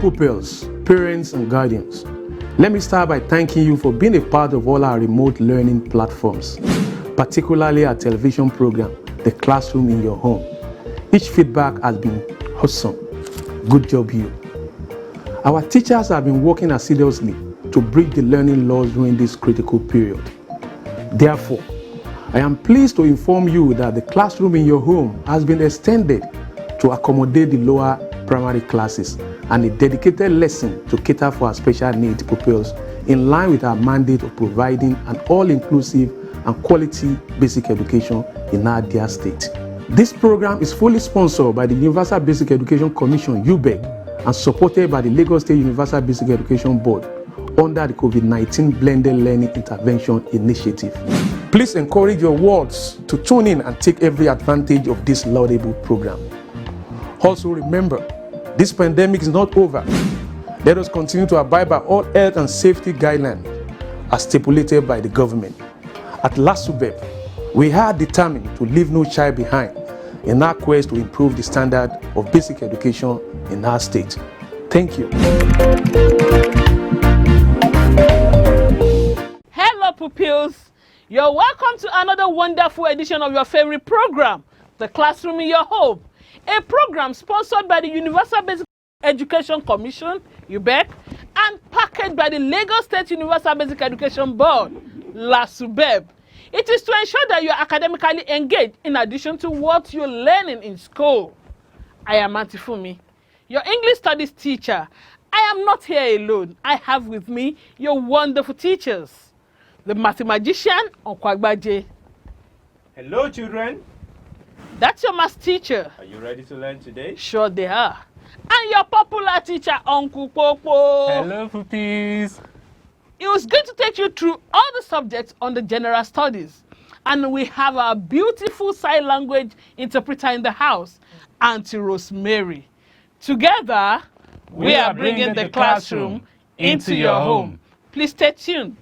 pupils, parents, and guardians. Let me start by thanking you for being a part of all our remote learning platforms, particularly our television program, The Classroom in Your Home. Each feedback has been awesome. Good job, you. Our teachers have been working assiduously to bridge the learning loss during this critical period. Therefore, I am pleased to inform you that the Classroom in Your Home has been extended to accommodate the lower primary classes and a dedicated lesson to cater for our special needs pupils in line with our mandate of providing an all-inclusive and quality basic education in our dear state. This program is fully sponsored by the Universal Basic Education Commission, UBEC, and supported by the Lagos State Universal Basic Education Board under the COVID-19 Blended Learning Intervention Initiative. Please encourage your wards to tune in and take every advantage of this laudable program. Also remember, this pandemic is not over. Let us continue to abide by all health and safety guidelines as stipulated by the government. At Lasubeb, we are determined to leave no child behind in our quest to improve the standard of basic education in our state. Thank you. Hello pupils, you're welcome to another wonderful edition of your favorite program, The Classroom in Your Home, a program sponsored by the Universal Basic Education Commission, UBEC, and packaged by the Lagos State Universal Basic Education Board, Lasubeb. It is to ensure that you are academically engaged in addition to what you're learning in school. I am Auntie Fumi, your English studies teacher. I am not here alone. I have with me your wonderful teachers, the mathematician, Okwagbaje. Hello, children. That's your math teacher. Are you ready to learn today? Sure they are. And your popular teacher, Uncle Popo. Hello, puppies. He was going to take you through all the subjects on the general studies. And we have our beautiful sign language interpreter in the house, Auntie Rosemary. Together, we are bringing the classroom into your home. Please stay tuned.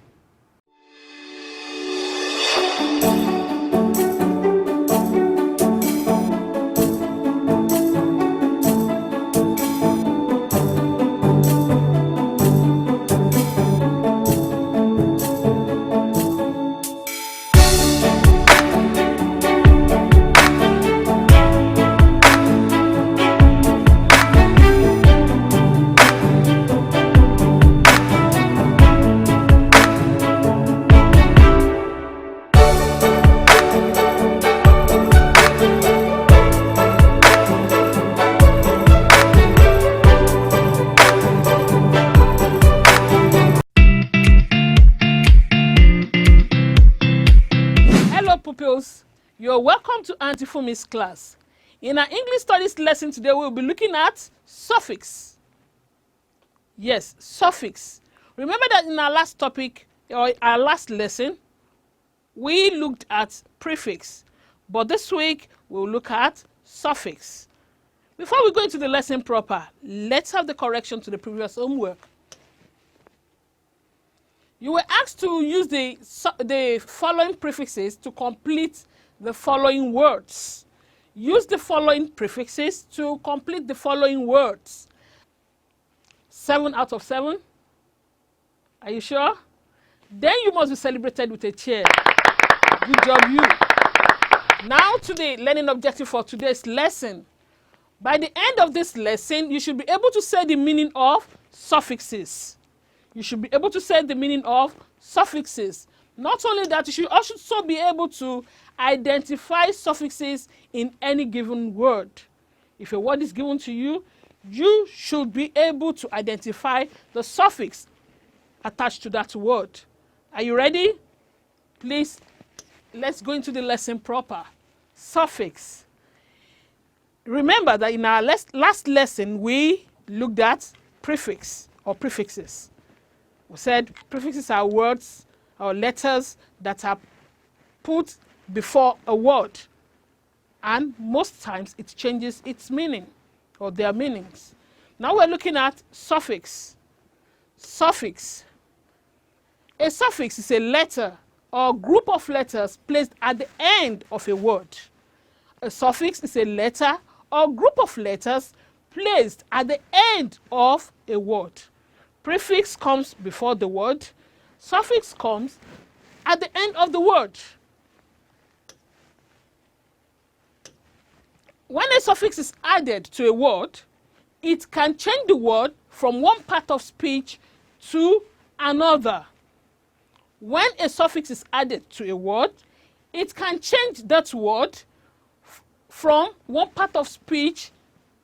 You're welcome to Auntie Fumi's class. In our English studies lesson today, we'll be looking at suffix. Yes, suffix. Remember that in our last topic, or our last lesson, we looked at prefix. But this week, we'll look at suffix. Before we go into the lesson proper, let's have the correction to the previous homework. You were asked to use the following prefixes to complete the following words. Use the following prefixes to complete the following words. 7 out of 7. Are you sure? Then you must be celebrated with a cheer. Good job, you. Now to the learning objective for today's lesson. By the end of this lesson, you should be able to say the meaning of suffixes. You should be able to say the meaning of suffixes. Not only that, you should also be able to identify suffixes in any given word. If a word is given to you, you should be able to identify the suffix attached to that word. Are you ready? Please, let's go into the lesson proper. Suffix. Remember that in our last lesson, we looked at prefix or prefixes. We said prefixes are words or letters that are put before a word, and most times it changes its meaning or their meanings. Now we're looking at suffix. Suffix. A suffix is a letter or group of letters placed at the end of a word. A suffix is a letter or group of letters placed at the end of a word. Prefix comes before the word. Suffix comes at the end of the word. When a suffix is added to a word, it can change the word from one part of speech to another. When a suffix is added to a word, it can change that word from one part of speech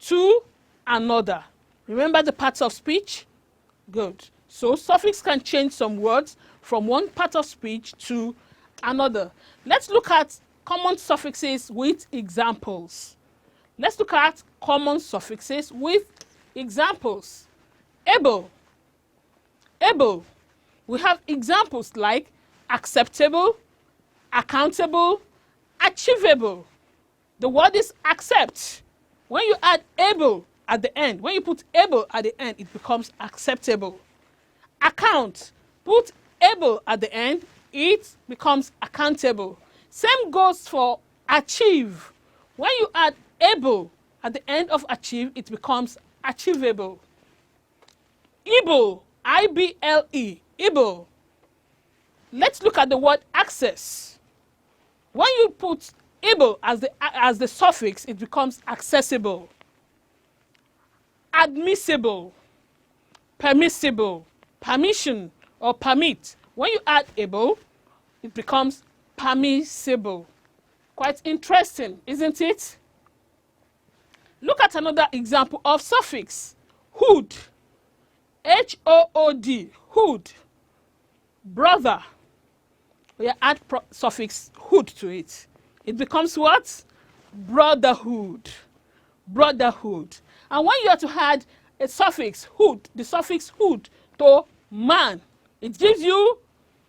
to another. Remember the parts of speech? Good. So suffix can change some words from one part of speech to another. Let's look at common suffixes with examples. Let's look at common suffixes with examples. Able. Able. We have examples like acceptable, accountable, achievable. The word is accept. When you add able at the end, when you put able at the end, it becomes acceptable. Account. Put able at the end, it becomes accountable. Same goes for achieve. When you add able at the end of achieve, it becomes achievable. Able. I-B-L-E. Able. Let's look at the word access. When you put able as the suffix, it becomes accessible. Admissible. Permissible. Permission or permit. When you add able, it becomes permissible. Quite interesting, isn't it? Look at another example of suffix. Hood. H-O-O-D. Hood. Brother. We add suffix hood to it. It becomes what? Brotherhood. Brotherhood. And when you have to add a suffix hood, the suffix hood to man, it gives you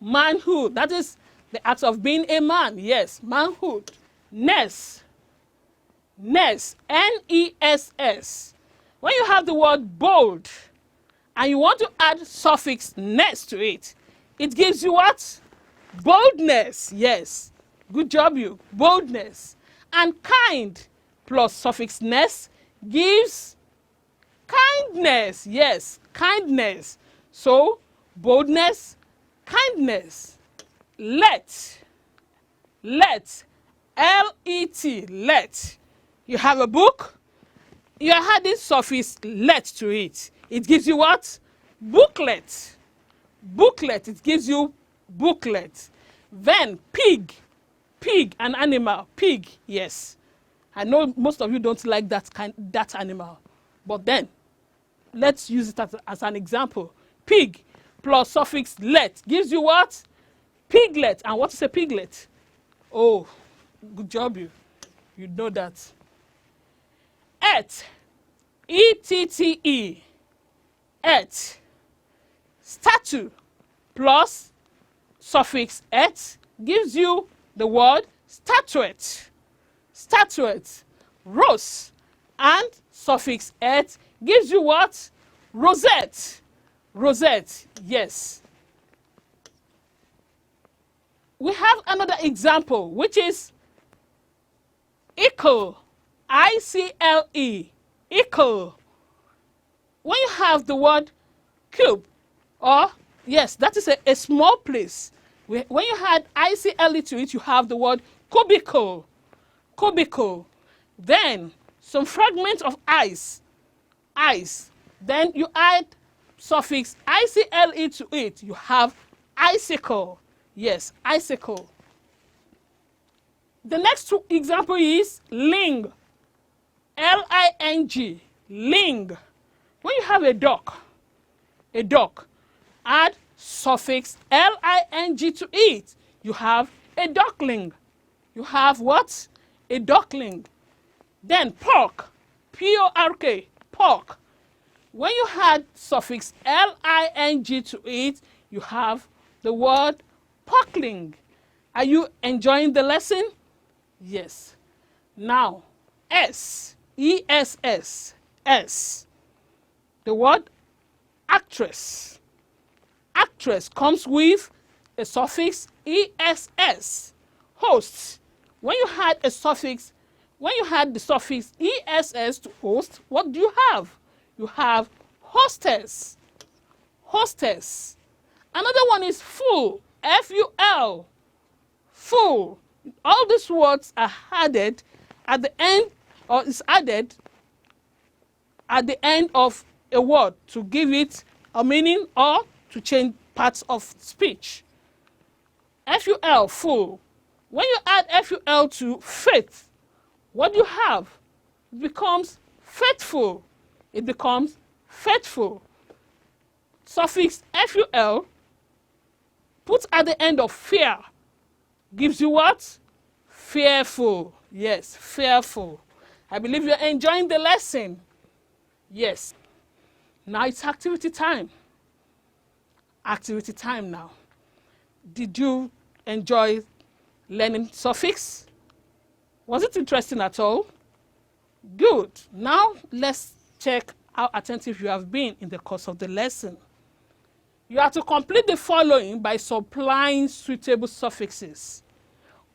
manhood. That is the act of being a man. Yes, manhood. Ness. Ness. N-E-S-S. When you have the word bold and you want to add suffix ness to it, it gives you what? Boldness. Yes. Good job, you. Boldness. And kind plus suffix ness gives kindness. Yes. Kindness. So, boldness, kindness. Let. Let. L-E-T. Let. You have a book. You are adding suffix let to it. It gives you what? Booklet. Booklet. It gives you booklet. Then pig. Pig, an animal. Pig, yes. I know most of you don't like that animal. But then, let's use it as an example. Pig plus suffix let gives you what? Piglet. And what is a piglet? Oh, good job, you. You know that. Et. E-T-T-E. Et. Statue plus suffix et gives you the word statuette. Statuette. Rose and suffix et gives you what? Rosette. Rosette, yes. We have another example, which is icle. I-C-L-E. Icle. When you have the word cube, or yes, that is a small place. When you add I-C-L-E to it, you have the word cubicle. Cubicle. Then some fragments of ice. Ice. Then you add suffix I-C-L-E to it. You have icicle. Yes, icicle. The next example is ling. L-I-N-G. Ling. When you have a duck, add suffix L-I-N-G to it. You have a duckling. You have what? A duckling. Then pork. P-O-R-K. Pork. When you add suffix L-I-N-G to it, you have the word porkling. Are you enjoying the lesson? Yes. Now, S. E-S-S. S. The word actress. Actress comes with a suffix E-S-S. Host. When you add a suffix When you add the suffix ess to host, what do you have? You have hostess. Hostess. Another one is full. F-U-L. Full. All these words are added at the end, or is added at the end of a word to give it a meaning or to change parts of speech. F-U-L, full. When you add F-U-L to faith, what do you have? It becomes faithful. It becomes faithful. Suffix F-U-L put at the end of fear gives you what? Fearful. Yes, fearful. I believe you're enjoying the lesson. Yes. Now it's activity time. Activity time now. Did you enjoy learning suffix? Was it interesting at all? Good. Now let's check how attentive you have been in the course of the lesson. You have to complete the following by supplying suitable suffixes.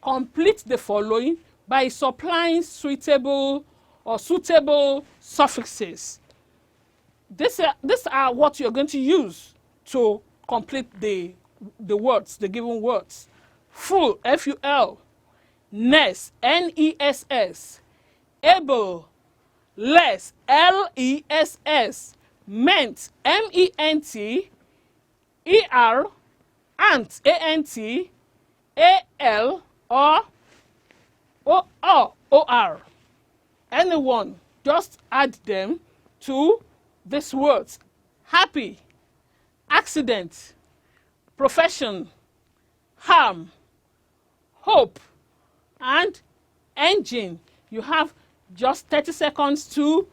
Complete the following by supplying suitable suffixes. These are what you're going to use to complete the words, the given words. Full, F-U-L. Ness, N-E-S-S. Able, less, L-E-S-S. Meant, M-E-N-T. E-R, ant, A-N-T. A-L, or O-R. Anyone, just add them to these words. Happy, accident, profession, harm, hope, and engine. You have just 30 seconds to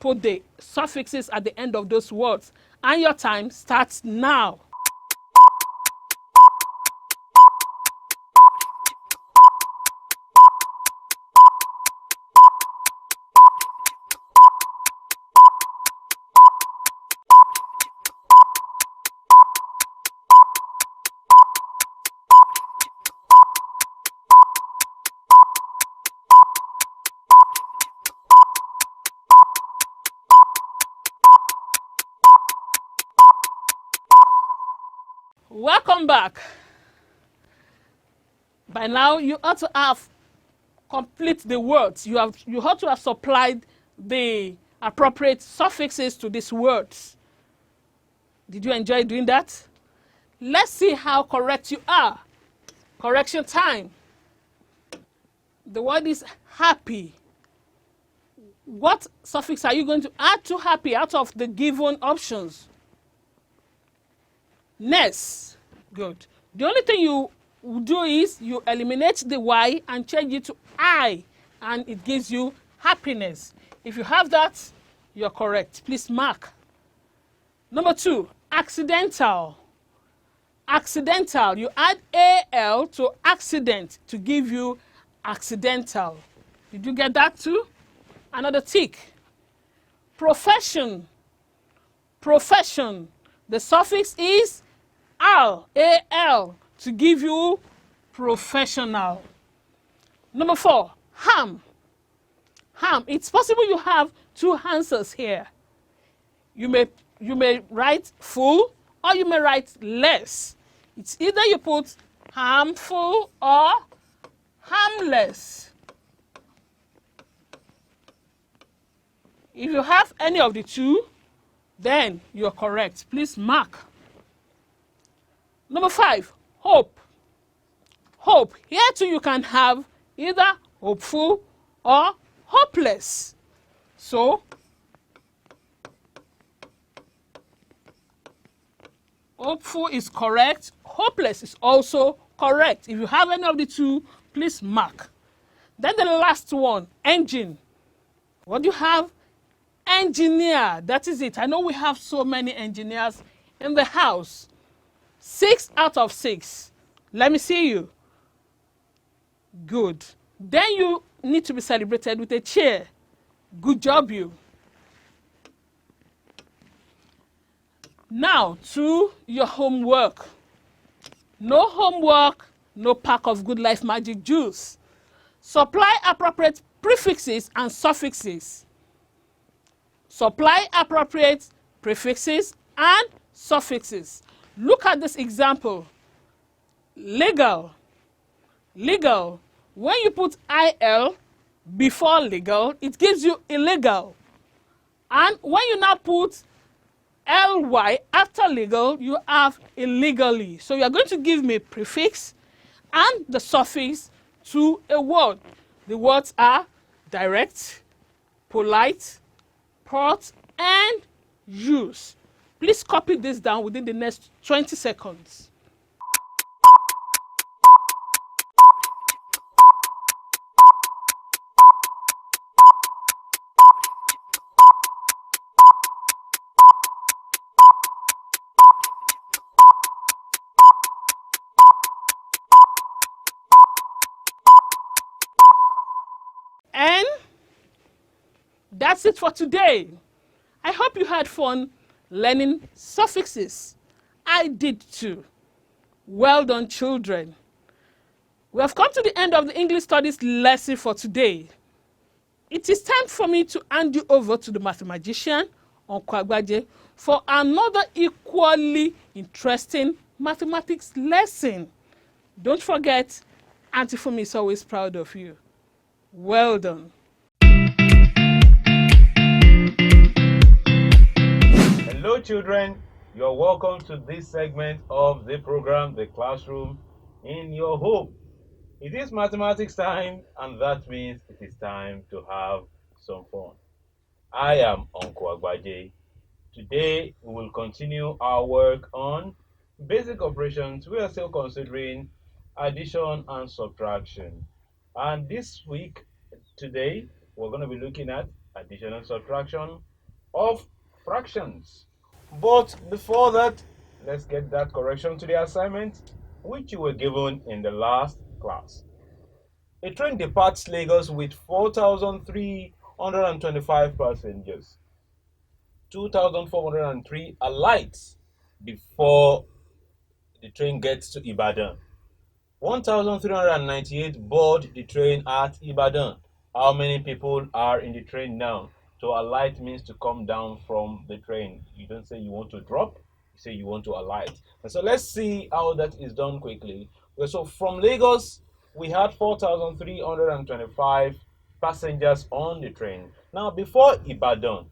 put the suffixes at the end of those words. And your time starts now. Welcome back. By now, you ought to have complete the words. You ought to have supplied the appropriate suffixes to these words. Did you enjoy doing that? Let's see how correct you are. Correction time. The word is happy. What suffix are you going to add to happy out of the given options? Ness. Good. The only thing you do is you eliminate the Y and change it to I, and it gives you happiness. If you have that, you're correct. Please mark. Number 2, accidental. Accidental. You add AL to accident to give you accidental. Did you get that too? Another tick. Profession. Profession. The suffix is AL, A-L, to give you professional. Number 4, harm. Harm. It's possible you have two answers here. You may write full or you may write less. It's either you put harmful or harmless. If you have any of the two, then you're correct. Please mark. Number 5, hope. Hope. Here too you can have either hopeful or hopeless. So, hopeful is correct. Hopeless is also correct. If you have any of the two, please mark. Then the last one, engine. What do you have? Engineer. That is it. I know we have so many engineers in the house. 6 out of 6. Let me see you. Good. Then you need to be celebrated with a cheer. Good job, you. Now to your homework. No homework, no pack of Good Life Magic Juice. Supply appropriate prefixes and suffixes. Supply appropriate prefixes and suffixes. Look at this example. Legal. Legal. When you put IL before legal, it gives you illegal. And when you now put ly after legal, you have illegally. So you are going to give me prefix and the suffix to a word. The words are direct, polite, port, and use. Please copy this down within the next 20 seconds. And that's it for today. I hope you had fun learning suffixes. I did too. Well done, children. We have come to the end of the English Studies lesson for today. It is time for me to hand you over to the mathematician, Uncle Agbaje, for another equally interesting mathematics lesson. Don't forget, Auntie Fumi is always proud of you. Well done. Hello, children. You're welcome to this segment of the program, The Classroom in Your Home. It is mathematics time, and that means it is time to have some fun. I am Uncle Agbaje. Today, we will continue our work on basic operations. We are still considering addition and subtraction. And this week, today, we're going to be looking at addition and subtraction of fractions. But before that, let's get that correction to the assignment which you were given in the last class. A train departs Lagos with 4,325 passengers. 2,403 alights before the train gets to Ibadan. 1,398 board the train at Ibadan. How many people are in the train now? To alight means to come down from the train. You don't say you want to drop, you say you want to alight. And so let's see how that is done quickly. So from Lagos, we had 4,325 passengers on the train. Now before Ibadan,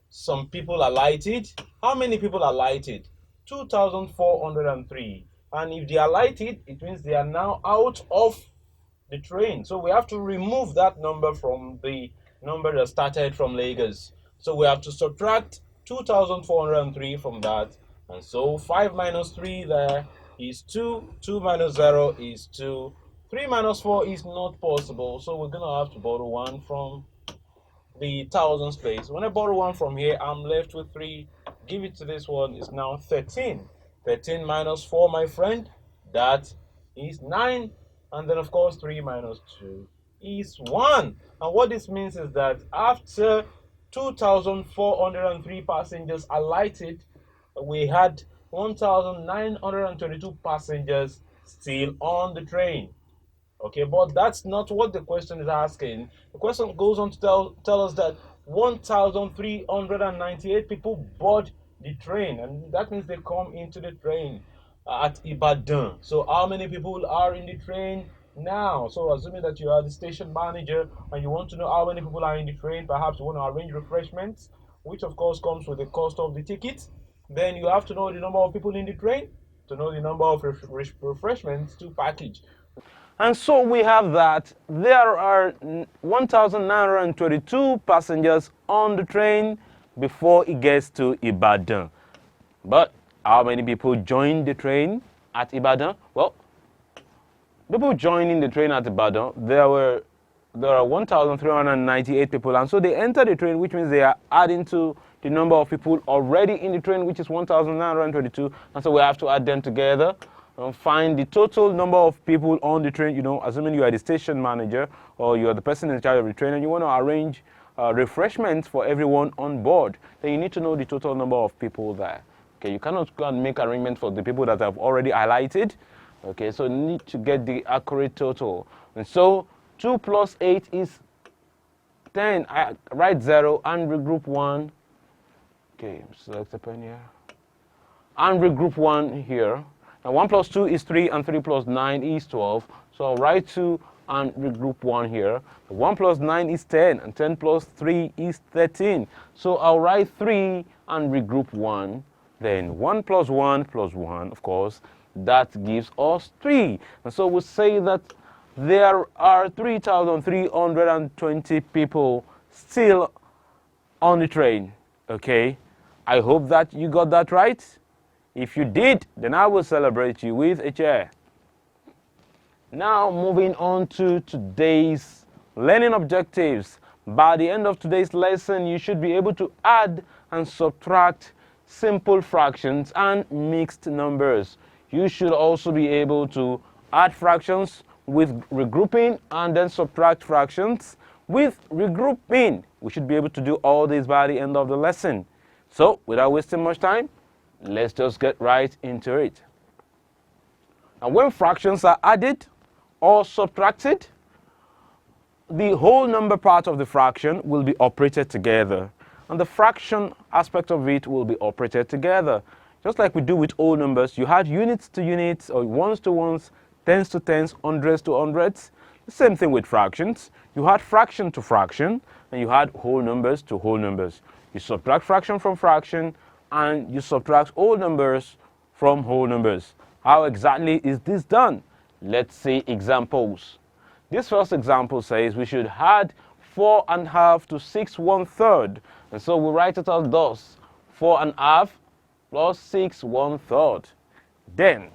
some people alighted. How many people alighted? 2,403. And if they alighted, it means they are now out of the train. So we have to remove that number from the number that started from Lagos. So we have to subtract 2,403 from that. And so 5 minus 3 there is 2. 2 minus 0 is 2. 3 minus 4 is not possible. So we're going to have to borrow 1 from the thousands place. When I borrow 1 from here, I'm left with 3. Give it to this one is now 13. 13 minus 4, my friend, that is 9. And then, of course, 3 minus 2 is 1. And what this means is that after 2,403 passengers alighted, we had 1,922 passengers still on the train. Okay, but that's not what the question is asking. The question goes on to tell us that 1,398 people board the train, and that means they come into the train at Ibadan. So how many people are in the train now? So assuming that you are the station manager and you want to know how many people are in the train, perhaps you want to arrange refreshments, which of course comes with the cost of the ticket. Then you have to know the number of people in the train to know the number of refreshments to package. And so we have that there are 1,922 passengers on the train before it gets to Ibadan. But how many people joined the train at Ibadan? Well, people joining the train at Ibadan, there are 1,398 people, and so they enter the train, which means they are adding to the number of people already in the train, which is 1,922, and so we have to add them together and find the total number of people on the train. You know, assuming you are the station manager or you are the person in charge of the train and you want to arrange refreshments for everyone on board, then you need to know the total number of people there. Okay, you cannot go and make arrangements for the people that have already highlighted. Okay, so you need to get the accurate total. And so 2 plus 8 is 10. I write 0 and regroup 1. Okay, select a pen here. And regroup 1 here. Now 1 plus 2 is 3 and 3 plus 9 is 12. So I'll write 2 and regroup 1 here. 1 plus 9 is 10 and 10 plus 3 is 13. So I'll write 3 and regroup 1. Then 1 plus 1 plus 1, of course, that gives us 3. And so we say that there are 3,320 people still on the train. Okay, I hope that you got that right. If you did, then I will celebrate you with a chair. Now moving on to today's learning objectives. By the end of today's lesson, you should be able to add and subtract simple fractions and mixed numbers. You should also be able to add fractions with regrouping and then subtract fractions with regrouping. We should be able to do all this by the end of the lesson. So without wasting much time, let's just get right into it. And when fractions are added or subtracted, the whole number part of the fraction will be operated together, and the fraction aspect of it will be operated together. Just like we do with whole numbers, you had units to units, or ones to ones, tens to tens, hundreds to hundreds. The same thing with fractions. You had fraction to fraction, and you had whole numbers to whole numbers. You subtract fraction from fraction, and you subtract whole numbers from whole numbers. How exactly is this done? Let's see examples. This first example says we should add 4.5 to 6 1/3. And so we write it as thus: 4.5 plus 6 1/3. Then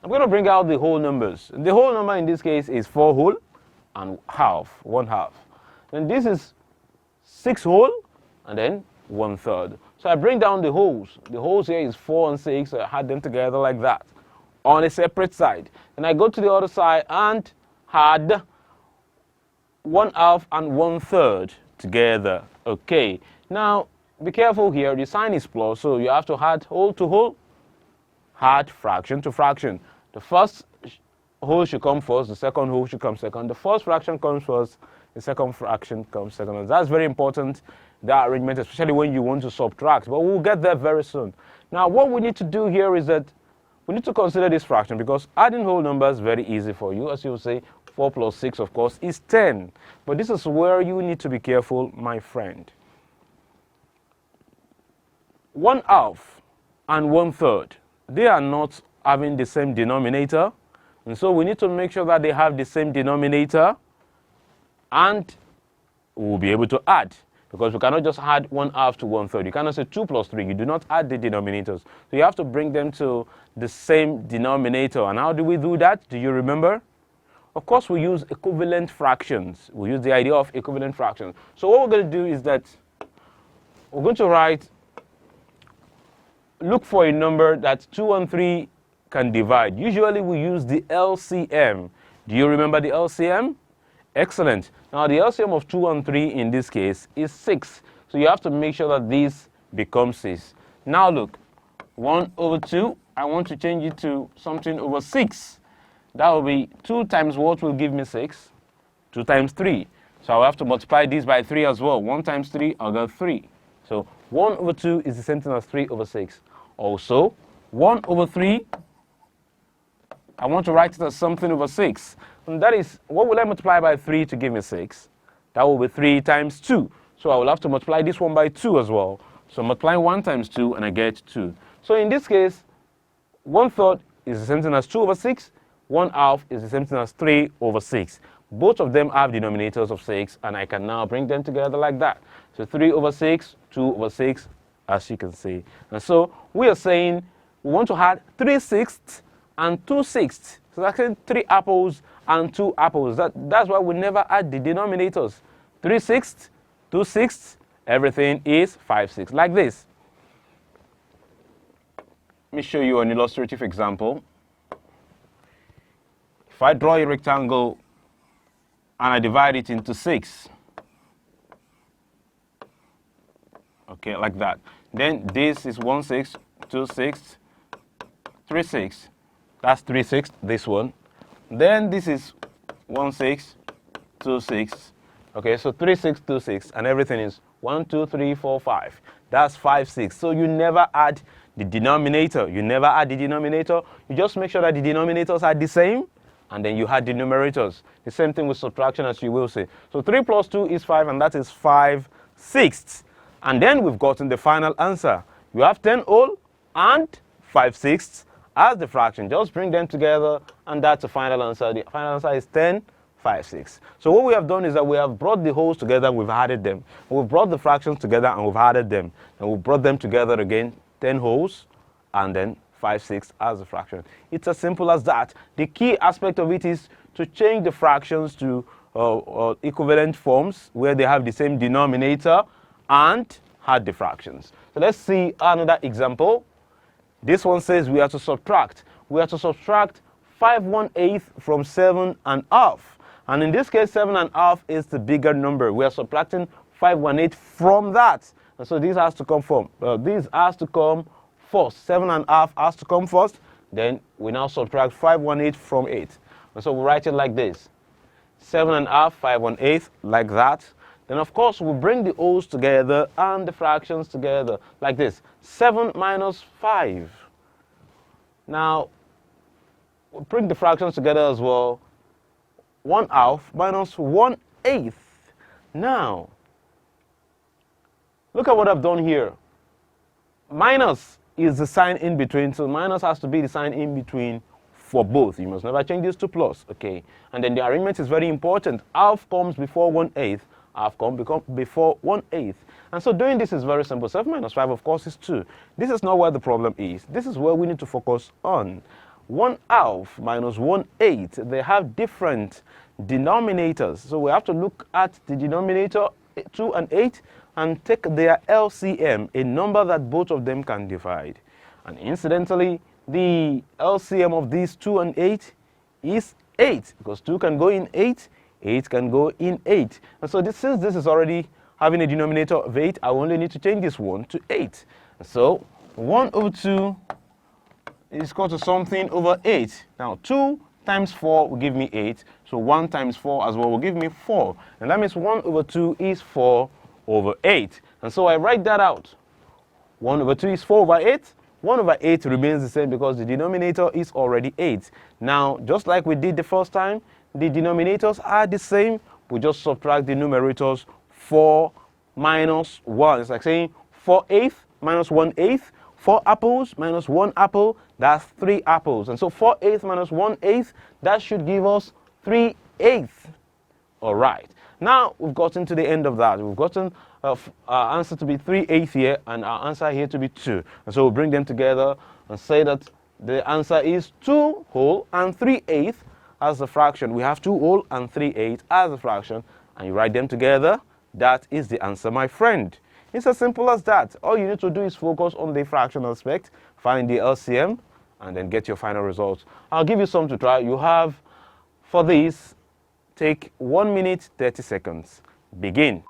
I'm going to bring out the whole numbers. The whole number in this case is 4 whole and half, 1/2. Then this is 6 whole and then 1/3. So I bring down the wholes. The wholes here is 4 and 6. So I add them together like that on a separate side. Then I go to the other side and add 1/2 and 1/3 together. Okay. Now be careful here. The sign is plus, so you have to add whole to whole, add fraction to fraction. The first whole should come first. The second whole should come second. The first fraction comes first. The second fraction comes second. And that's very important, that arrangement, especially when you want to subtract. But we'll get there very soon. Now, what we need to do here is that we need to consider this fraction, because adding whole numbers is very easy for you. As you'll say, 4 plus 6, of course, is 10. But this is where you need to be careful, my friend. 1/2 and 1/3, they are not having the same denominator. And so we need to make sure that they have the same denominator, and we'll be able to add, because we cannot just add 1/2 to 1/3. You cannot say 2 plus 3. You do not add the denominators. So you have to bring them to the same denominator. And how do we do that? Do you remember? Of course, we use equivalent fractions. We use the idea of equivalent fractions. So what we're going to do is that we're going to look for a number that 2 and 3 can divide. Usually we use the LCM. Do you remember the LCM? Excellent. Now the LCM of 2 and 3 in this case is 6. So you have to make sure that this becomes 6. Now look, 1/2, I want to change it to something over 6. That will be 2 times what will give me 6? 2 times 3. So I'll have to multiply this by 3 as well. 1 times 3, I'll get 3. So 1/2 is the same thing as 3/6. Also, 1/3, I want to write it as something over 6. And that is, what will I multiply by 3 to give me 6? That will be 3 times 2. So I will have to multiply this one by 2 as well. So multiply 1 times 2 and I get 2. So in this case, 1/3 is the same thing as 2/6. 1/2 is the same thing as 3/6. Both of them have denominators of 6, and I can now bring them together like that. So 3/6, 2/6, as you can see. And so we are saying we want to add 3/6 and 2/6. So that's 3 apples and 2 apples. That's why we never add the denominators. 3/6, 2/6, everything is 5/6, like this. Let me show you an illustrative example. If I draw a rectangle and I divide it into 6, okay, like that. Then this is 1/6, 2/6, 3/6. That's 3/6, this one. Then this is 1/6, 36. Okay, so 3626, and everything is 1, 2, 3, 4, 5. That's 5, 6. So you never add the denominator. You never add the denominator. You just make sure that the denominators are the same, and then you add the numerators. The same thing with subtraction, as you will see. So 3 plus 2 is 5, and that is 5 sixths. And then we've gotten the final answer. You have 10 whole and 5 sixths as the fraction. Just bring them together, and that's the final answer. The final answer is 10 5 6. So what we have done is that we have brought the wholes together and we've added them. We've brought the fractions together and we've added them. And we've brought them together again, 10 wholes, and then 5 6 as a fraction. It's as simple as that. The key aspect of it is to change the fractions to equivalent forms where they have the same denominator and add the fractions. So let's see another example. This one says we have to subtract. We have to subtract 5/1/8 from 7 1/2. And in this case, 7 1/2 is the bigger number. We are subtracting 5/1/8 from that. And so this has to come from, this has to come first. 7 1/2 has to come first. Then we now subtract 5/1/8 from 8. And so we write it like this. 7 1/2, 5/1/8, like that. Then of course we bring the wholes together and the fractions together, like this. 7 minus 5. Now, we'll bring the fractions together as well. 1/2 minus 1/8. Now, look at what I've done here. Minus is the sign in between, so minus has to be the sign in between for both. You must never change this to plus, okay? And then the arrangement is very important. Half comes before 1/8. Half comes before 1/8. And so doing this is very simple. 7 minus 5, of course, is 2. This is not where the problem is. This is where we need to focus on. 1/2 minus 1/8, they have different denominators. So we have to look at the denominator 2 and 8 and take their LCM, a number that both of them can divide. And incidentally, the LCM of these 2 and 8 is 8, because 2 can go in 8, 8 can go in 8. And so since this is already having a denominator of 8, I only need to change this 1 to 8. So 1/2 is equal to something over 8. Now 2 times 4 will give me 8. So 1 times 4 as well will give me 4. And that means 1/2 is 4/8. And so I write that out. 1/2 is 4/8. 1/8 remains the same because the denominator is already 8. Now, just like we did the first time, the denominators are the same. We just subtract the numerators. 4 minus 1. It's like saying 4/8 minus 1/8. 4 apples minus 1 apple, that's 3 apples. And so 4/8 minus 1/8, that should give us 3/8. All right. Now we've gotten to the end of that. We've gotten our answer to be 3/8 here and our answer here to be 2. And so we'll bring them together and say that the answer is 2 whole and 3/8 as a fraction. We have 2 whole and 3/8 as a fraction. And you write them together. That is the answer, my friend. It's as simple as that. All you need to do is focus on the fraction aspect, find the LCM, and then get your final results. I'll give you some to try. You have, for this, take 1 minute, 30 seconds. Begin.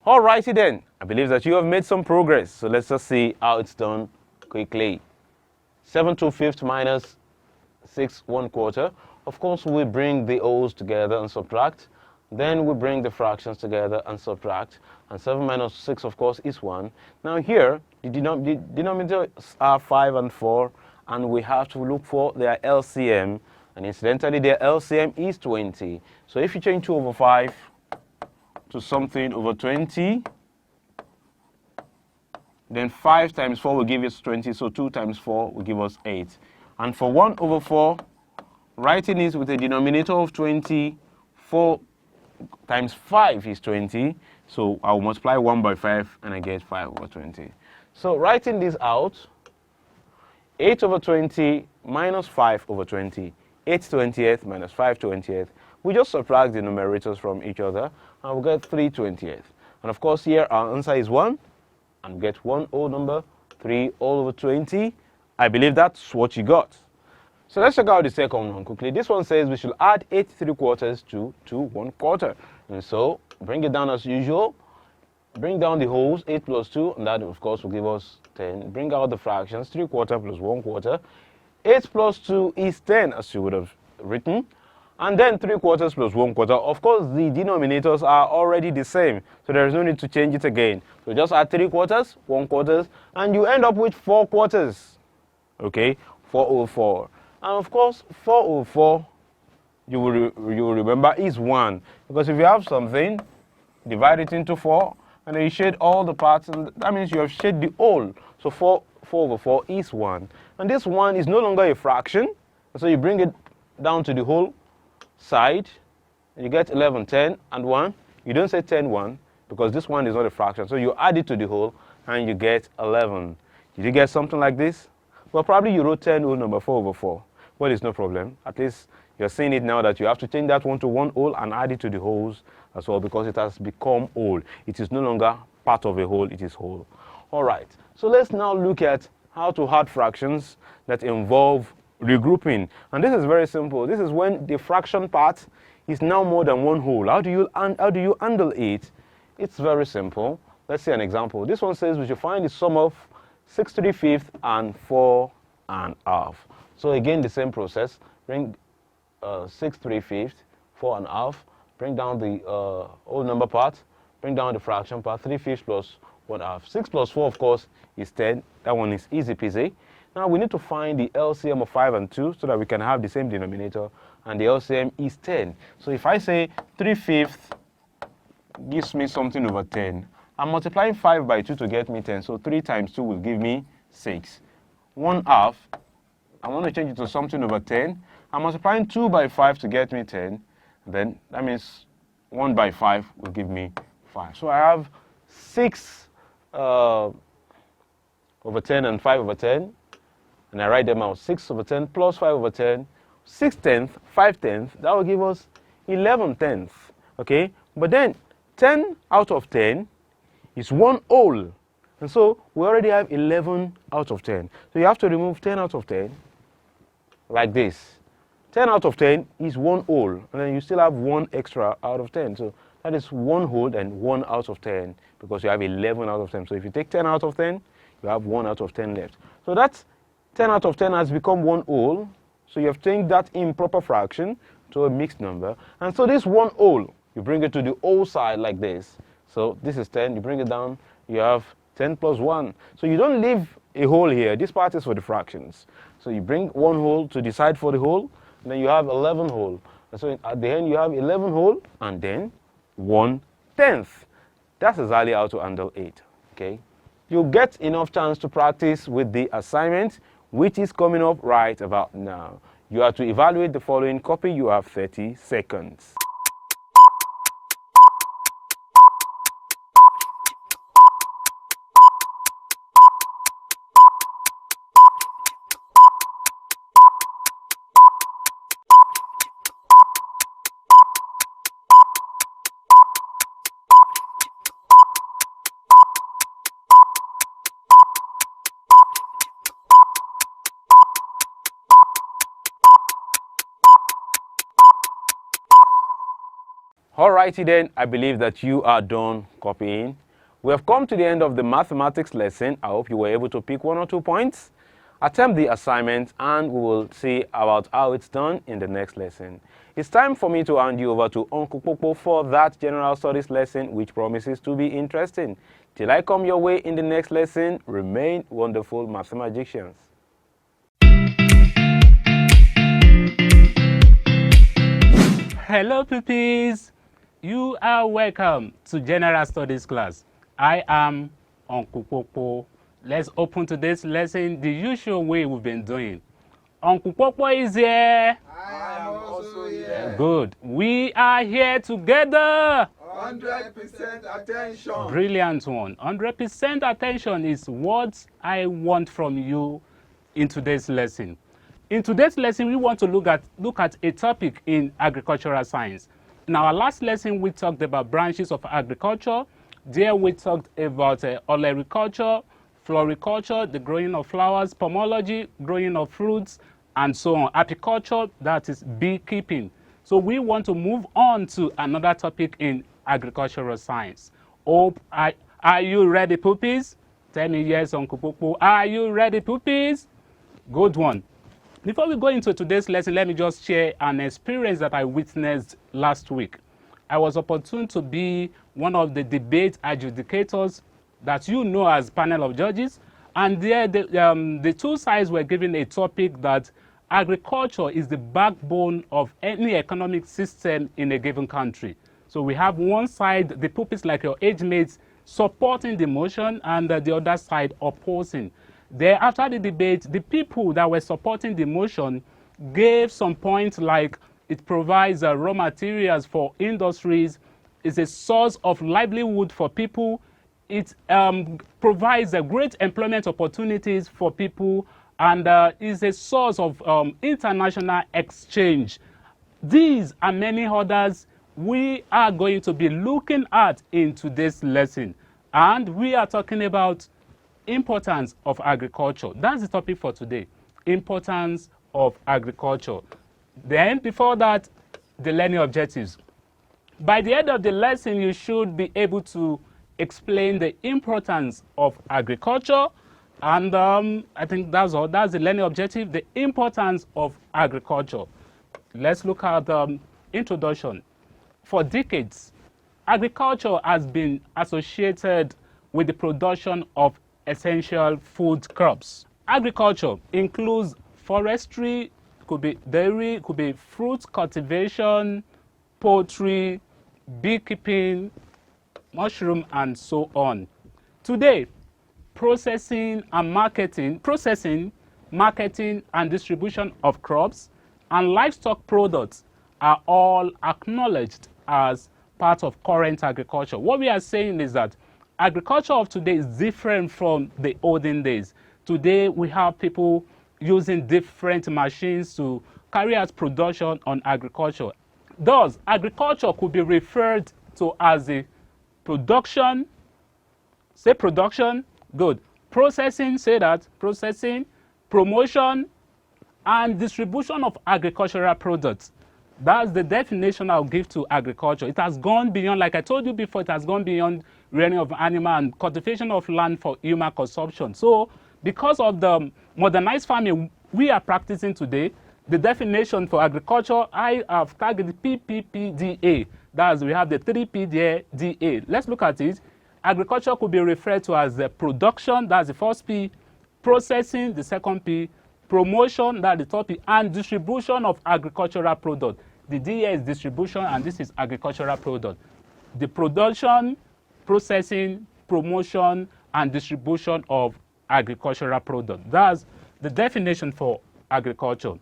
Alrighty then, I believe that you have made some progress, so let's just see how it's done quickly. 7 2/5 minus 6 1/4. Of course, we bring the wholes together and subtract. Then we bring the fractions together and subtract. And 7 minus 6, of course, is 1. Now here, the denominators are 5 and 4, and we have to look for their LCM. And incidentally, their LCM is 20. So if you change 2 over 5 to something over 20, then 5 times 4 will give us 20, so 2 times 4 will give us 8. And for 1 over 4, writing it with a denominator of 20, 4 times 5 is 20, so I'll multiply 1 by 5 and I get 5 over 20. So writing this out, 8 over 20 minus 5 over 20, 8 20th minus 5 20th. We just subtract the numerators from each other and we'll get 3 20th. And of course here our answer is 1, and we get one whole number, 3 all over 20. I believe that's what you got. So let's check out the second one quickly. This one says we should add 8 3/4 to 2 1/4. And so bring it down as usual. Bring down the wholes, 8 plus 2, and that of course will give us 10. Bring out the fractions, 3/4 plus 1/4. 8 plus 2 is 10, as you would have written. And then 3/4 plus 1/4. Of course, the denominators are already the same, so there is no need to change it again. So just add 3/4, 1/4, and you end up with 4/4. Okay, 4 over 4. And of course, 4 over 4, you will remember, is 1. Because if you have something, divide it into 4, and then you shade all the parts, and that means you have shaded the whole. So 4 over 4 is 1. And this 1 is no longer a fraction, so you bring it down to the whole side, and you get 11, 10, and 1. You don't say 10, 1, because this 1 is not a fraction. So you add it to the whole, and you get 11. Did you get something like this? Well, probably you wrote 10 whole number 4 over 4. Well, it's no problem. At least you're seeing it now that you have to change that one to one whole and add it to the wholes as well, because it has become whole. It is no longer part of a whole, it is whole. All right, so let's now look at how to add fractions that involve regrouping. And this is very simple. This is when the fraction part is now more than one whole. How do you handle it? It's very simple. Let's see an example. This one says we should find the sum of 6 3/5 and 4 1/2. So again, the same process. Bring 6 3/5, 4 1/2. Bring down the whole number part. Bring down the fraction part. 3/5 plus 1/2. 6 plus 4, of course, is 10. That one is easy peasy. Now we need to find the LCM of 5 and 2 so that we can have the same denominator. And the LCM is 10. So if I say 3/5 gives me something over 10, I'm multiplying 5 by 2 to get me 10. So 3 times 2 will give me 6. 1/2. I want to change it to something over 10. I'm multiplying 2 by 5 to get me 10. Then that means 1 by 5 will give me 5. So I have 6 over 10 and 5 over 10. And I write them out. 6 over 10 plus 5 over 10. 6 tenths, 5 tenths. That will give us 11 tenths. Okay? But then 10 out of 10 is one whole. And so we already have 11 out of 10. So you have to remove 10 out of 10 like this. 10 out of 10 is one whole, and then you still have 1 extra out of 10. So that is 1 whole and 1 out of 10, because you have 11 out of 10. So if you take 10 out of 10, you have 1 out of 10 left. So that's 10 out of 10 has become 1 whole. So you have changed that improper fraction to a mixed number. And so this 1 whole, you bring it to the whole side like this. So this is 10, you bring it down, you have 10 plus 1. So you don't leave a whole here. This part is for the fractions. So you bring 1 whole to the side for the whole, and then you have 11 whole. And so at the end you have 11 whole and then 1/10. That's exactly how to handle it. Okay? You'll get enough chance to practice with the assignment, which is coming up right about now. You have to evaluate the following copy. You have 30 seconds. Alrighty then, I believe that you are done copying. We have come to the end of the mathematics lesson. I hope you were able to pick 1 or 2 points. Attempt the assignment and we will see about how it's done in the next lesson. It's time for me to hand you over to Uncle Popo for that general studies lesson, which promises to be interesting. Till I come your way in the next lesson, remain wonderful mathematicians. Hello pupils, you are welcome to General Studies class. I am Uncle Popo. Let's open today's lesson the usual way we've been doing. Uncle Popo is here. I am also here. Good. We are here together. 100% attention. Brilliant one. 100% attention is what I want from you in today's lesson. In today's lesson, we want to look at a topic in agricultural science. In our last lesson, we talked about branches of agriculture. There we talked about olericulture, floriculture, the growing of flowers, pomology, growing of fruits, and so on. Apiculture, that is beekeeping. So we want to move on to another topic in agricultural science. Are you ready, puppies? Tell me yes, Uncle Popo. Are you ready, puppies? Good one. Before we go into today's lesson, let me just share an experience that I witnessed last week. I was opportune to be one of the debate adjudicators that you know as panel of judges, and there the two sides were given a topic that agriculture is the backbone of any economic system in a given country. So we have one side, the pupils like your age mates, supporting the motion, and the other side opposing. There, after the debate, the people that were supporting the motion gave some points like it provides raw materials for industries, is a source of livelihood for people, it provides great employment opportunities for people, and is a source of international exchange. These and many others we are going to be looking at in today's lesson, and we are talking about importance of agriculture. That's the topic for today, importance of agriculture. Then before that, the learning objectives. By the end of the lesson, you should be able to explain the importance of agriculture, and I think that's all. That's the learning objective, the importance of agriculture. Let's look at the introduction. For decades, agriculture has been associated with the production of essential food crops. Agriculture includes forestry, could be dairy, could be fruit cultivation, poultry, beekeeping, mushroom, and so on. Today, processing, marketing, and distribution of crops and livestock products are all acknowledged as part of current agriculture. What we are saying is that agriculture of today is different from the olden days. Today, we have people using different machines to carry out production on agriculture. Thus, agriculture could be referred to as the production, say production, good. Processing, say that, processing, promotion, and distribution of agricultural products. That's the definition I'll give to agriculture. It has gone beyond, like I told you before, it has gone beyond rearing of animal and cultivation of land for human consumption. So, because of the modernized farming we are practicing today, the definition for agriculture, I have targeted PPPDA. That's, we have the 3P there, DA. Let's look at it. Agriculture could be referred to as the production, that's the first P, processing, the second P, promotion, that's the third P, and distribution of agricultural product. The DA is distribution, and this is agricultural product. The production, processing, promotion, and distribution of agricultural product. That's the definition for agriculture.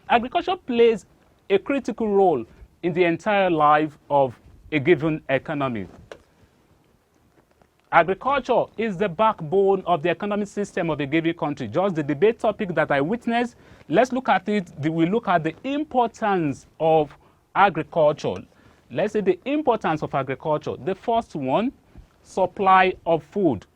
Agriculture plays a critical role in the entire life of a given economy. Agriculture is the backbone of the economic system of a given country. Just the debate topic that I witnessed, let's look at it. We look at the importance of agriculture. Let's say the importance of agriculture. The first one, supply of food.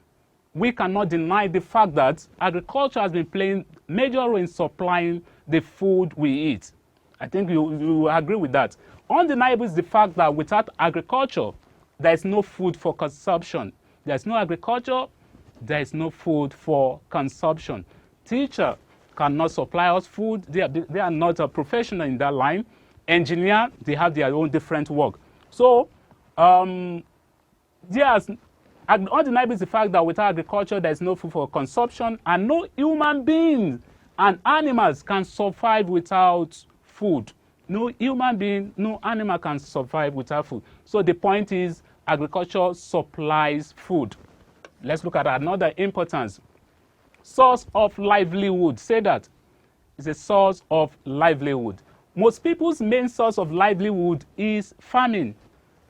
We cannot deny the fact that agriculture has been playing a major role in supplying the food we eat. I think you agree with that. Undeniable is the fact that without agriculture, there is no food for consumption. There's no agriculture, there is no food for consumption. Teacher cannot supply us food. They are not a professional in that line. Engineer, they have their own different work. So, yes, undeniable is the fact that without agriculture, there is no food for consumption, and no human beings and animals can survive without food. No human being, no animal can survive without food. So the point is, agriculture supplies food. Let's look at another importance. Source of livelihood. Say that. It's a source of livelihood. Most people's main source of livelihood is farming.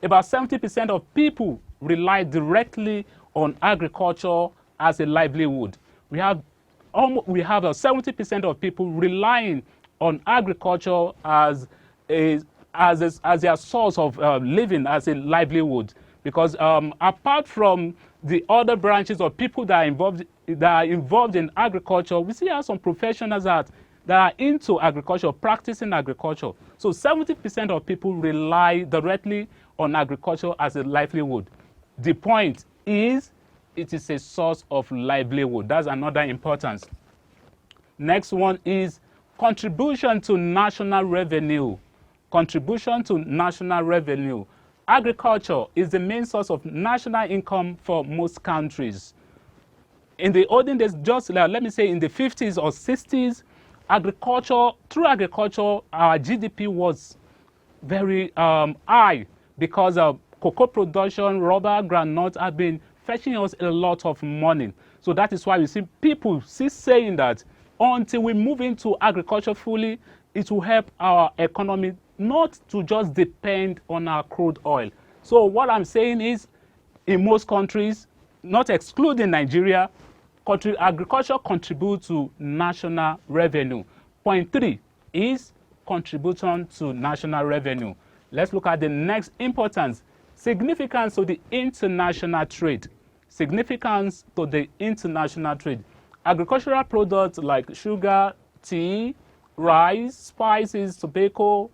About 70% of people rely directly on agriculture as a livelihood. We have 70% of people relying on agriculture as their source of living, as a livelihood. Because apart from the other branches of people that are involved in agriculture, we see some professionals that are into agriculture, practicing agriculture. So 70% of people rely directly on agriculture as a livelihood. The point is, it is a source of livelihood. That's another importance. Next one is contribution to national revenue. Contribution to national revenue. Agriculture is the main source of national income for most countries. In the olden days, just let me say in the 50s or 60s, through agriculture, our GDP was very high because of cocoa production, rubber, groundnut have been fetching us a lot of money. So that is why we see people saying that until we move into agriculture fully, it will help our economy not to just depend on our crude oil. So what I'm saying is, in most countries, not excluding Nigeria, agriculture contributes to national revenue. Point 3 is contribution to national revenue. Let's look at the next importance. Significance to the international trade. Significance to the international trade. Agricultural products like sugar, tea, rice, spices, tobacco,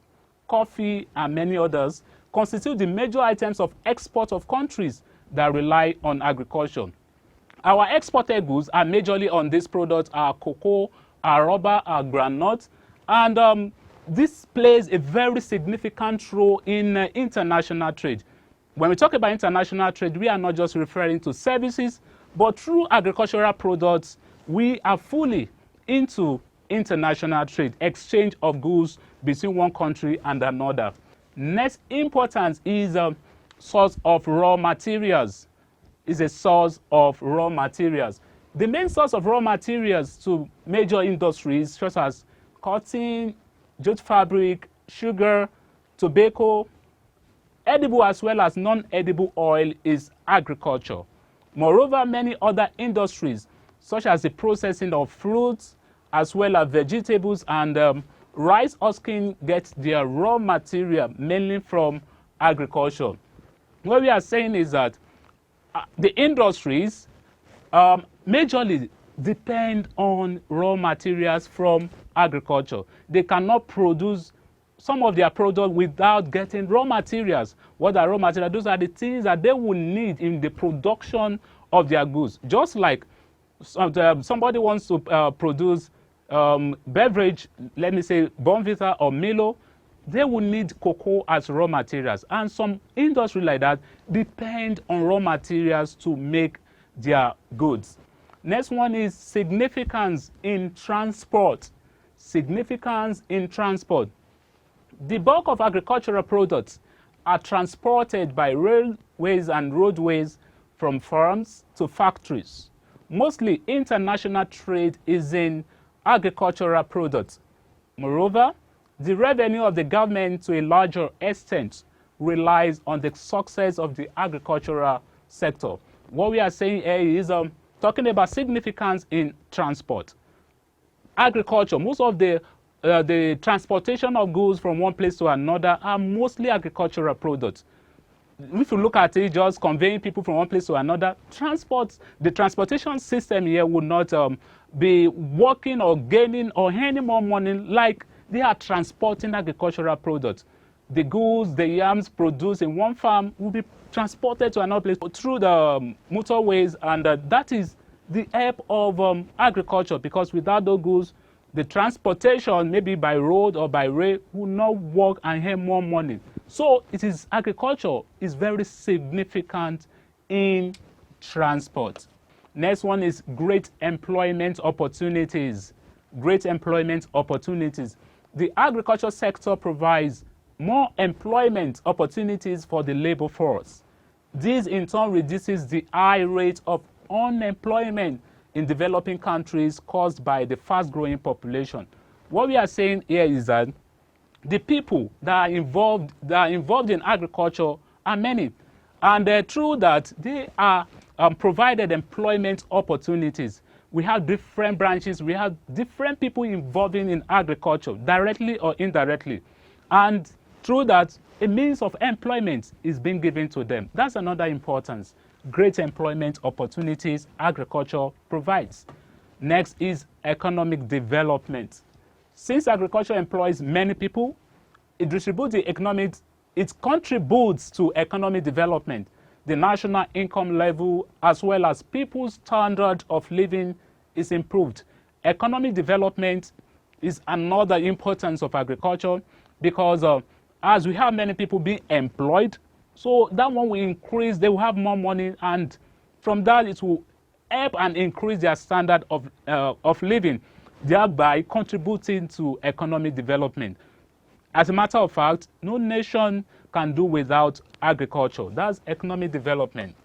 coffee, and many others constitute the major items of export of countries that rely on agriculture. Our exported goods are majorly on these products, our cocoa, our rubber, our groundnut, and this plays a very significant role in international trade. When we talk about international trade, we are not just referring to services, but through agricultural products, we are fully into international trade, exchange of goods between one country and another. Next importance is a source of raw materials. Is a source of raw materials. The main source of raw materials to major industries such as cotton, jute fabric, sugar, tobacco, edible as well as non-edible oil is agriculture. Moreover, many other industries such as the processing of fruits as well as vegetables and rice husking get their raw material mainly from agriculture. What we are saying is that the industries majorly depend on raw materials from agriculture. They cannot produce some of their products without getting raw materials. What are raw materials? Those are the things that they will need in the production of their goods. Just like somebody wants to produce beverage, let me say Bonvita or Milo, they will need cocoa as raw materials. And some industry like that depend on raw materials to make their goods. Next one is significance in transport. Significance in transport. The bulk of agricultural products are transported by railways and roadways from farms to factories. Mostly international trade is in agricultural products. Moreover, the revenue of the government to a larger extent relies on the success of the agricultural sector. What we are saying here is talking about significance in transport. Agriculture, most of the transportation of goods from one place to another are mostly agricultural products. If you look at it, just conveying people from one place to another, the transportation system here would not be working or gaining or earning more money like They are transporting agricultural products. The goods, the yams produced in one farm will be transported to another place through the motorways, and that is the help of agriculture, because without those goods, the transportation, maybe by road or by rail, will not work and earn more money. So it is agriculture is very significant in transport. Next one is great employment opportunities. Great employment opportunities. The agriculture sector provides more employment opportunities for the labor force. This in turn reduces the high rate of unemployment in developing countries caused by the fast-growing population. What we are saying here is that the people that are involved in agriculture are many, and through that they are provided employment opportunities. We have different branches, we have different people involved in agriculture, directly or indirectly, and through that a means of employment is being given to them. That's another importance. Great employment opportunities agriculture provides. Next is economic development. Since agriculture employs many people, it distributes the economic, it contributes to economic development, the national income level, as well as people's standard of living is improved. Economic development is another importance of agriculture, because as we have many people being employed, so that one will increase, they will have more money, and from that it will help and increase their standard of living, thereby contributing to economic development. As a matter of fact, no nation can do without agriculture. That's economic development.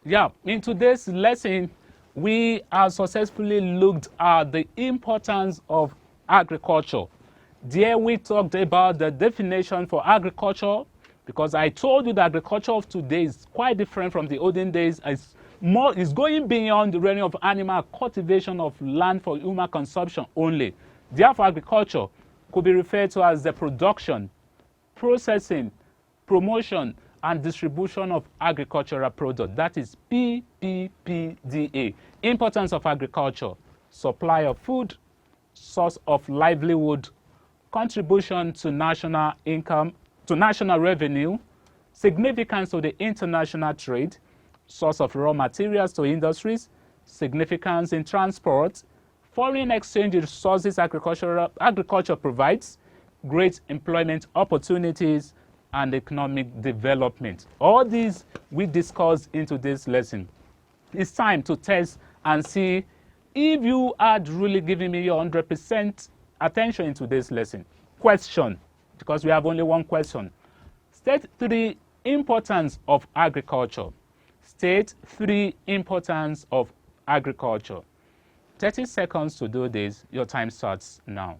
Yeah, in today's lesson, we have successfully looked at the importance of agriculture. There we talked about the definition for agriculture, because I told you that agriculture of today is quite different from the olden days. It's going beyond the rearing of animal, cultivation of land for human consumption only. Therefore, agriculture could be referred to as the production, processing, promotion, and distribution of agricultural products. That is PPPDA. Importance of agriculture: supply of food, source of livelihood, contribution to national income, to national revenue, significance of the international trade, source of raw materials to industries, significance in transport, foreign exchange resources agriculture provides, great employment opportunities, and economic development. All these we discussed in today's lesson. It's time to test and see if you are really giving me your 100% attention in today's lesson. Question, because we have only one question. State 3 importance of agriculture. State 3 importance of agriculture. 30 seconds to do this. Your time starts now.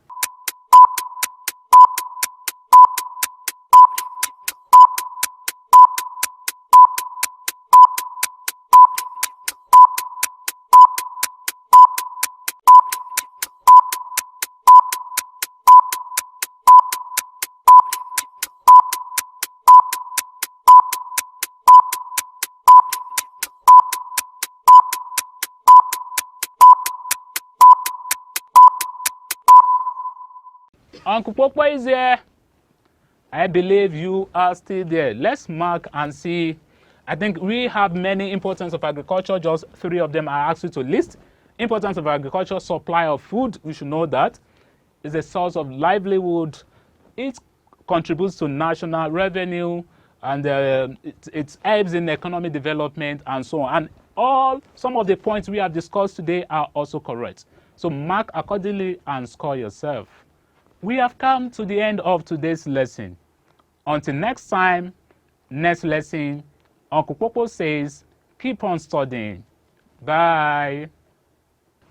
Uncle Popo is here. I believe you are still there. Let's mark and see. I think we have many importance of agriculture. Just 3 of them I asked you to list. Importance of agriculture: supply of food. We should know that. It's a source of livelihood. It contributes to national revenue, and it helps in economic development and so on. And some of the points we have discussed today are also correct. So mark accordingly and score yourself. We have come to the end of today's lesson. Until next time, next lesson, Uncle Popo says, keep on studying. Bye.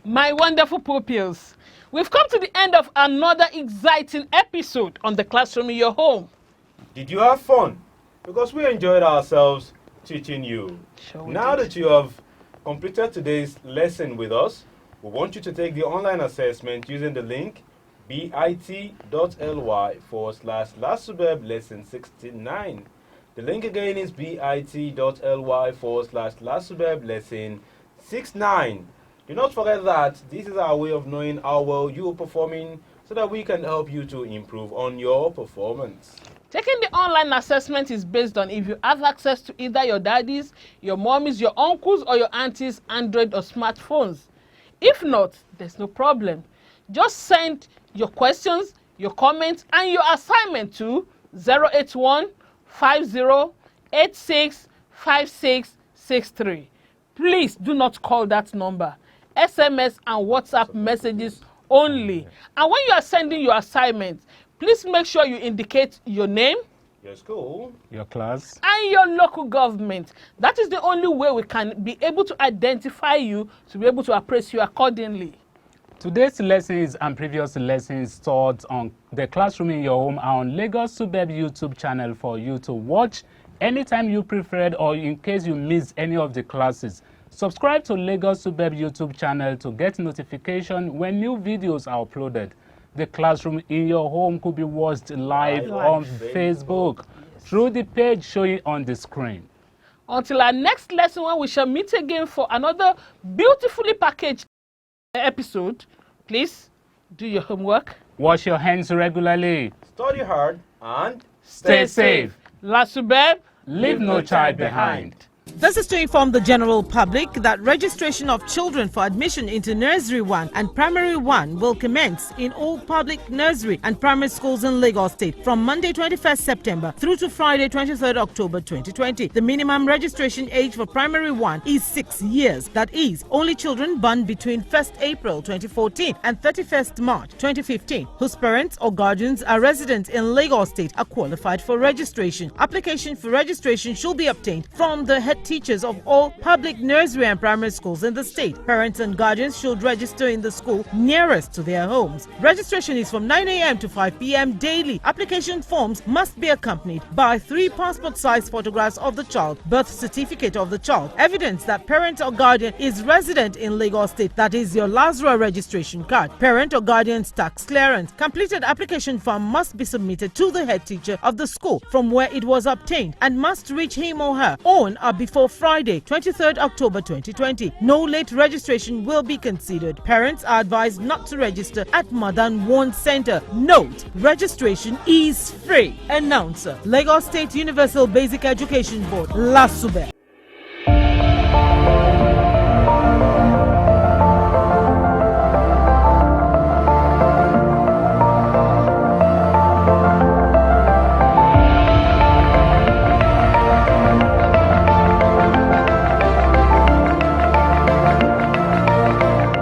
My wonderful pupils, we've come to the end of another exciting episode on the Classroom in Your Home. Did you have fun? Because we enjoyed ourselves teaching you. Sure we Now did. that you have completed today's lesson with us, we want you to take the online assessment using the link bit.ly/Lasubeb lesson 69. The link again is bit.ly/Lasubeb lesson 69. Do not forget that this is our way of knowing how well you are performing so that we can help you to improve on your performance. Taking the online assessment is based on if you have access to either your daddy's, your mommy's, your uncle's, or your auntie's Android or smartphones. If not, there's no problem. Just send your questions, your comments, and your assignment to 081 50 86 5663. Please do not call that number. SMS and WhatsApp messages only. And when you are sending your assignment, please make sure you indicate your name, Your school, Your class. and your local government. That is the only way we can be able to identify you, to be able to appraise you accordingly. Today's lessons and previous lessons taught on the classroom in your home are on Lasubeb YouTube channel for you to watch anytime you preferred, or in case you missed any of the classes. Subscribe to Lasubeb YouTube channel to get notification when new videos are uploaded. The classroom in your home could be watched live on Facebook through the page showing on the screen. Until our next lesson, when we shall meet again for another beautifully packaged episode, please do your homework. Wash your hands regularly. study hard, and Stay safe. Lasubeb, Leave no child behind. This is to inform the general public that registration of children for admission into Nursery 1 and Primary 1 will commence in all public nursery and primary schools in Lagos State from Monday 21st September through to Friday 23rd October 2020. The minimum registration age for Primary 1 is 6 years. That is, only children born between 1st April 2014 and 31st March 2015 whose parents or guardians are residents in Lagos State are qualified for registration. Application for registration should be obtained from the head teachers of all public nursery and primary schools in the state. Parents and guardians should register in the school nearest to their homes. Registration is from 9 a.m. to 5 p.m. daily. Application forms must be accompanied by 3 passport-sized photographs of the child, birth certificate of the child, evidence that parent or guardian is resident in Lagos State, that is your LASRA registration card, parent or guardian's tax clearance. Completed application form must be submitted to the head teacher of the school from where it was obtained and must reach him or her on or before Friday, 23rd October 2020. No late registration will be considered. Parents are advised not to register at more than one center. Note, registration is free. Announcer, Lagos State Universal Basic Education Board, Lasubeb.